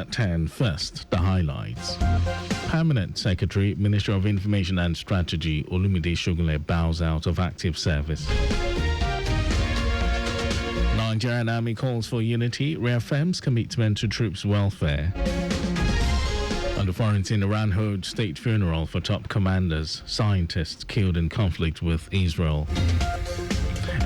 At 10, first, the highlights. Permanent Secretary, Ministry of Information and Strategy, Olumide Shogunle bows out of active service. Nigerian Army calls for unity, reaffirms commitment to troops' welfare. On the foreign scene, Iran holds state funeral for top commanders, scientists killed in conflict with Israel.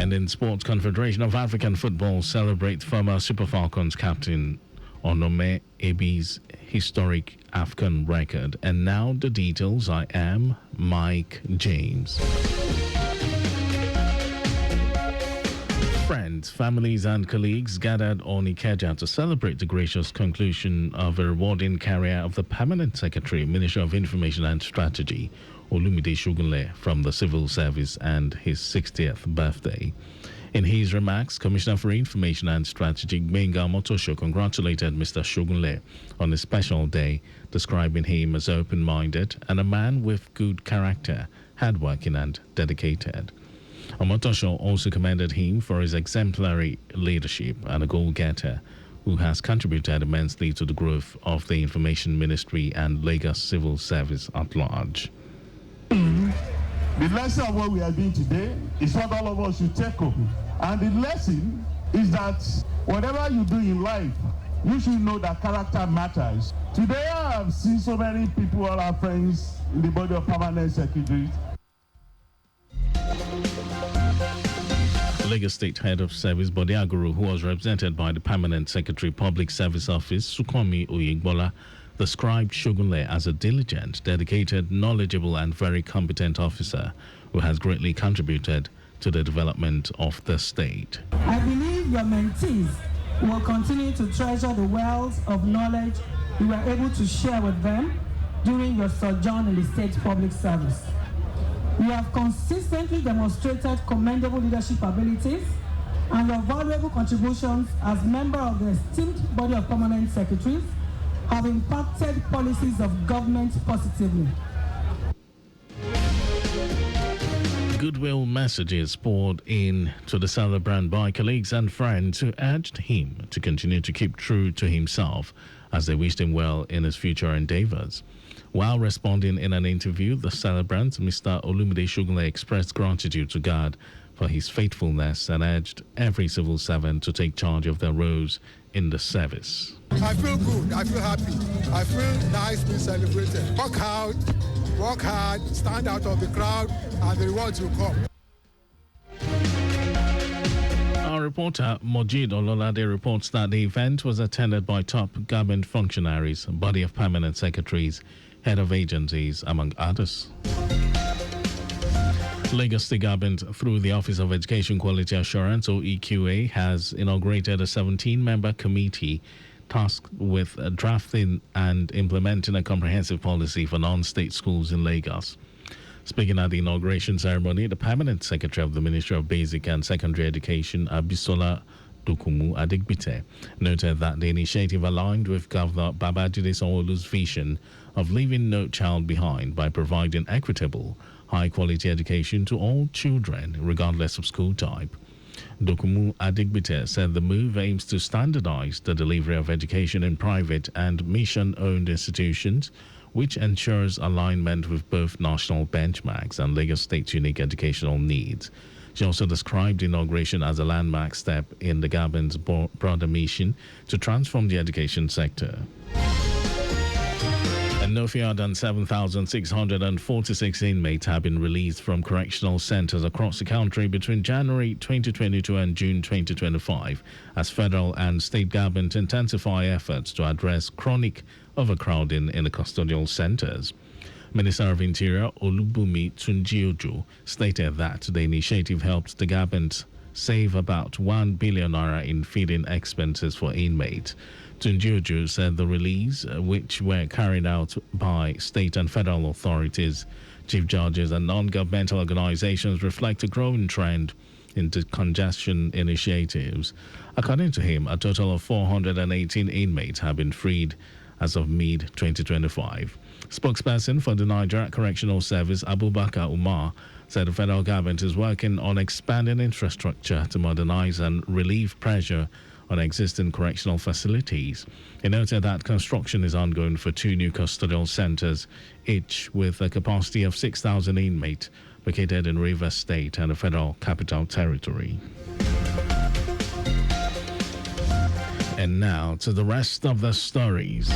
And in sports, Confederation of African Football celebrates former Super Falcons captain Onome Ebi's historic AFCON record. And now the details. I am Mike James. Friends, families and colleagues gathered on Ikeja to celebrate the gracious conclusion of a rewarding career of the Permanent Secretary, Ministry of Information and Strategy, Olumide Shogunle, from the civil service and his 60th birthday. In his remarks, Commissioner for Information and Strategy, Gbenga Omotosho, congratulated Mr. Shogunle on a special day, describing him as open-minded and a man with good character, hardworking and dedicated. Omotosho also commended him for his exemplary leadership and a goal-getter who has contributed immensely to the growth of the Information Ministry and Lagos civil service at large. The lesson of what we are doing today is what all of us should take home. And the lesson is that whatever you do in life, you should know that character matters. Today I have seen so many people, all our friends in the body of permanent secretaries. Lagos State Head of Service Bode Aguru, who was represented by the Permanent Secretary Public Service Office, Sukomi Oyegbola, described Shogunle as a diligent, dedicated, knowledgeable and very competent officer who has greatly contributed to the development of the state. I believe your mentees will continue to treasure the wells of knowledge you were able to share with them during your sojourn in the state public service. You have consistently demonstrated commendable leadership abilities, and your valuable contributions as member of the esteemed body of permanent secretaries have impacted policies of government positively. Goodwill messages poured in to the celebrant by colleagues and friends who urged him to continue to keep true to himself as they wished him well in his future endeavors. While responding in an interview, the celebrant, Mr. Olumide Shogunle, expressed gratitude to God for his faithfulness and urged every civil servant to take charge of their roles in the service. I feel good, I feel happy, I feel nice being celebrated. Work hard, stand out of the crowd, and the rewards will come. Our reporter Mojid Ololade reports that the event was attended by top government functionaries, body of permanent secretaries, head of agencies, among others. Lagos State Government, through the Office of Education Quality Assurance, or EQA, has inaugurated a 17-member committee tasked with drafting and implementing a comprehensive policy for non-state schools in Lagos. Speaking at the inauguration ceremony, the Permanent Secretary of the Ministry of Basic and Secondary Education, Abisola Dokumu Adigbite, noted that the initiative aligned with Governor Babajide Sanwo-Olu's vision of leaving no child behind by providing equitable, high-quality education to all children, regardless of school type. Dokumu Adigbite said the move aims to standardize the delivery of education in private and mission-owned institutions, which ensures alignment with both national benchmarks and Lagos State's unique educational needs. She also described the inauguration as a landmark step in the government's broader mission to transform the education sector. And no fewer than 7,646 inmates have been released from correctional centers across the country between January 2022 and June 2025 as federal and state government intensify efforts to address chronic overcrowding in the custodial centers. Minister of Interior Olubunmi Tunjiojo stated that the initiative helped the government save about 1 billion naira in feeding expenses for inmates. Tunjiojo said the release, which were carried out by state and federal authorities, chief judges and non-governmental organizations, reflect a growing trend in decongestion initiatives. According to him, a total of 418 inmates have been freed as of mid-2025. Spokesperson for the Nigeria Correctional Service, Abubakar Umar, said the federal government is working on expanding infrastructure to modernize and relieve pressure on existing correctional facilities. He noted that construction is ongoing for 2 new custodial centers, each with a capacity of 6,000 inmates, located in Rivers State and the Federal Capital Territory. And now to the rest of the stories.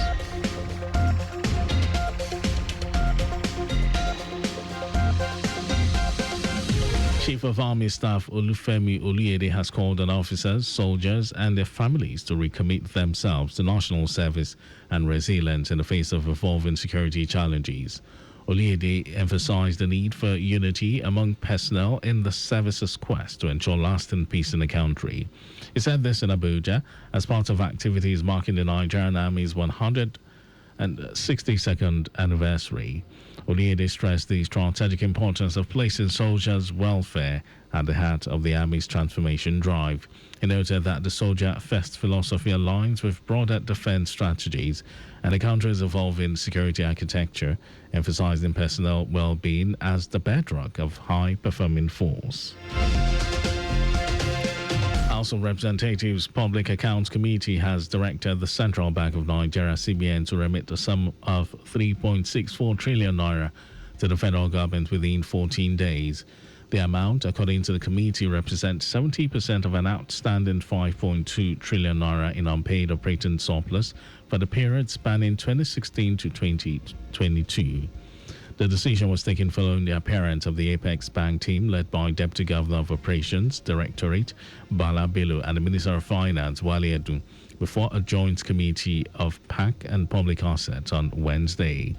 Chief of Army Staff Olufemi Oluyede has called on officers, soldiers, and their families to recommit themselves to national service and resilience in the face of evolving security challenges. Oluyede emphasized the need for unity among personnel in the service's quest to ensure lasting peace in the country. He said this in Abuja as part of activities marking the Nigerian Army's 162nd anniversary. Oluyede stressed the strategic importance of placing soldiers' welfare at the heart of the Army's transformation drive. He noted that the soldier-first philosophy aligns with broader defense strategies and the country's evolving security architecture, emphasizing personnel well-being as the bedrock of high-performing force. House of Representatives Public Accounts Committee has directed the Central Bank of Nigeria (CBN) to remit a sum of 3.64 trillion naira to the federal government within 14 days. The amount, according to the committee, represents 70% of an outstanding 5.2 trillion naira in unpaid operating surplus for the period spanning 2016 to 2022. The decision was taken following the appearance of the Apex Bank team led by Deputy Governor of Operations Directorate Bala Bello and the Minister of Finance Wale Edun before a joint committee of PAC and Public Assets on Wednesday.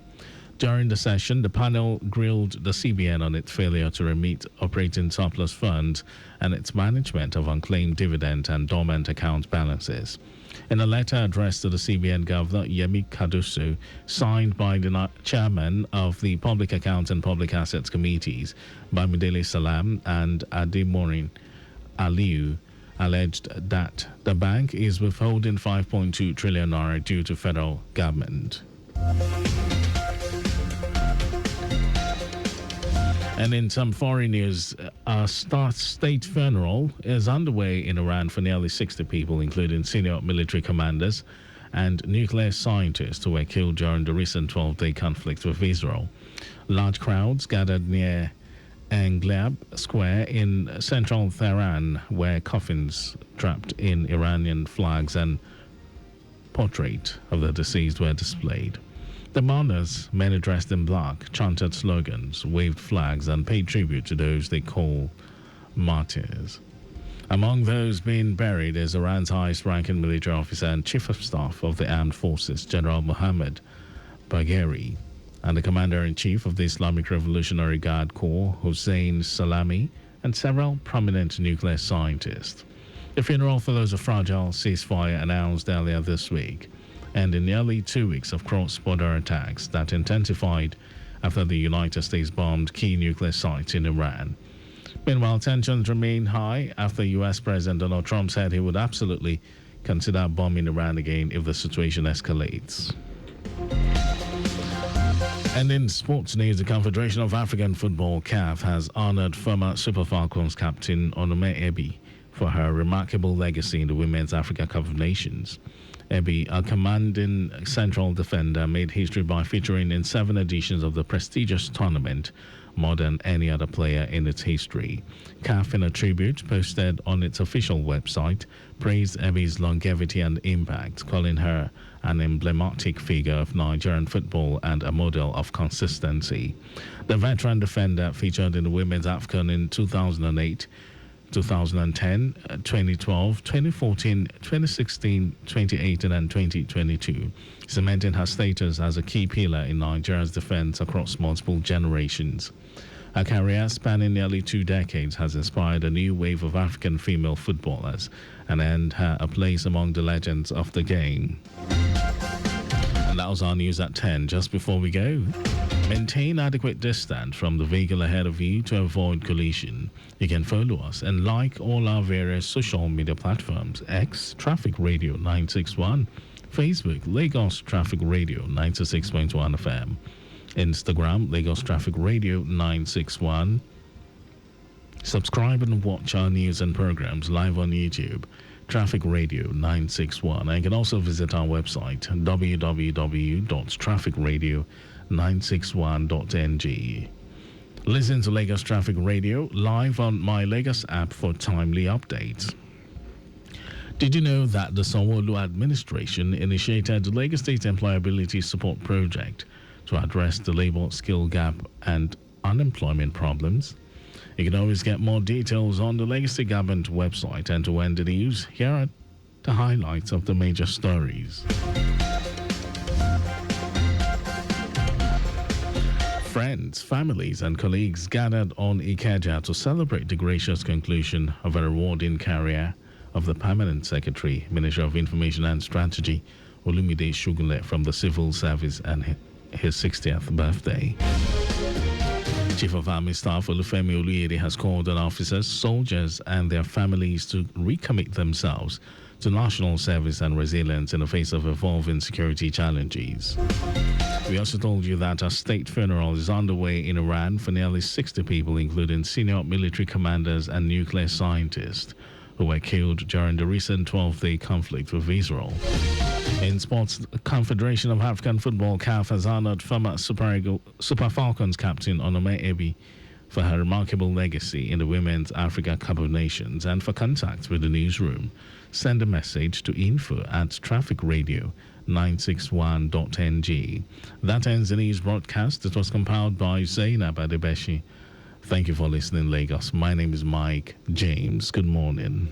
During the session, the panel grilled the CBN on its failure to remit operating surplus funds and its management of unclaimed dividend and dormant account balances. In a letter addressed to the CBN Governor, Yemi Kadusu, signed by the chairman of the Public Accounts and Public Assets Committees, Bamidele Salam and Ademorin Aliu, alleged that the bank is withholding 5.2 trillion naira due to federal government. And in some foreign news, a state funeral is underway in Iran for nearly 60 people, including senior military commanders and nuclear scientists who were killed during the recent 12-day conflict with Israel. Large crowds gathered near Anglab Square in central Tehran, where coffins wrapped in Iranian flags and portraits of the deceased were displayed. The mourners, many dressed in black, chanted slogans, waved flags, and paid tribute to those they call martyrs. Among those being buried is Iran's highest-ranking military officer and Chief of Staff of the Armed Forces, General Mohammad Bagheri, and the Commander-in-Chief of the Islamic Revolutionary Guard Corps, Hossein Salami, and several prominent nuclear scientists. The funeral follows a fragile ceasefire announced earlier this week, and in nearly 2 weeks of cross-border attacks that intensified after the United States bombed key nuclear sites in Iran. Meanwhile, tensions remain high after U.S. President Donald Trump said he would absolutely consider bombing Iran again if the situation escalates. And in sports news, the Confederation of African Football, CAF, has honored former Super Falcons captain Onome Ebi for her remarkable legacy in the Women's Africa Cup of Nations. Ebi, a commanding central defender, made history by featuring in 7 editions of the prestigious tournament, more than any other player in its history. CAF, in a tribute posted on its official website, praised Ebi's longevity and impact, calling her an emblematic figure of Nigerian football and a model of consistency. The veteran defender featured in the Women's AFCON in 2008, 2010, 2012, 2014, 2016, 2018, and 2022, cementing her status as a key pillar in Nigeria's defense across multiple generations. Her career, spanning nearly 2 decades, has inspired a new wave of African female footballers and earned her a place among the legends of the game. And that was our news at 10. Just before we go, maintain adequate distance from the vehicle ahead of you to avoid collision. You can follow us and like all our various social media platforms: X, Traffic Radio 961, Facebook, Lagos Traffic Radio 96.1 FM, Instagram, Lagos Traffic Radio 961. Subscribe and watch our news and programs live on YouTube. Traffic Radio 961. And you can also visit our website www.trafficradio961.ng. Listen to Lagos Traffic Radio live on My Lagos app for timely updates. Did you know that the Sanwo-Olu administration initiated the Lagos State Employability Support Project to address the labor skill gap and unemployment problems? You can always get more details on the Lagos State Government website. And to end the news, here are the highlights of the major stories. Friends, families, and colleagues gathered on Ikeja to celebrate the gracious conclusion of a rewarding career of the Permanent Secretary, Minister of Information and Strategy, Olumide Shogunle, from the Civil Service and his 60th birthday. Chief of Army Staff Olufemi Oluyede has called on officers, soldiers, and their families to recommit themselves to national service and resilience in the face of evolving security challenges. We also told you that a state funeral is underway in Iran for nearly 60 people, including senior military commanders and nuclear scientists, who were killed during the recent 12-day conflict with Israel. In sports, the Confederation of African Football (CAF) has honored former Super Falcons captain Onome Ebi for her remarkable legacy in the Women's Africa Cup of Nations. And for contact with the newsroom, send a message to info@trafficradio961.ng. That ends the news broadcast. It was compiled by Zainab Adebeshi. Thank you for listening, Lagos. My name is Mike James. Good morning.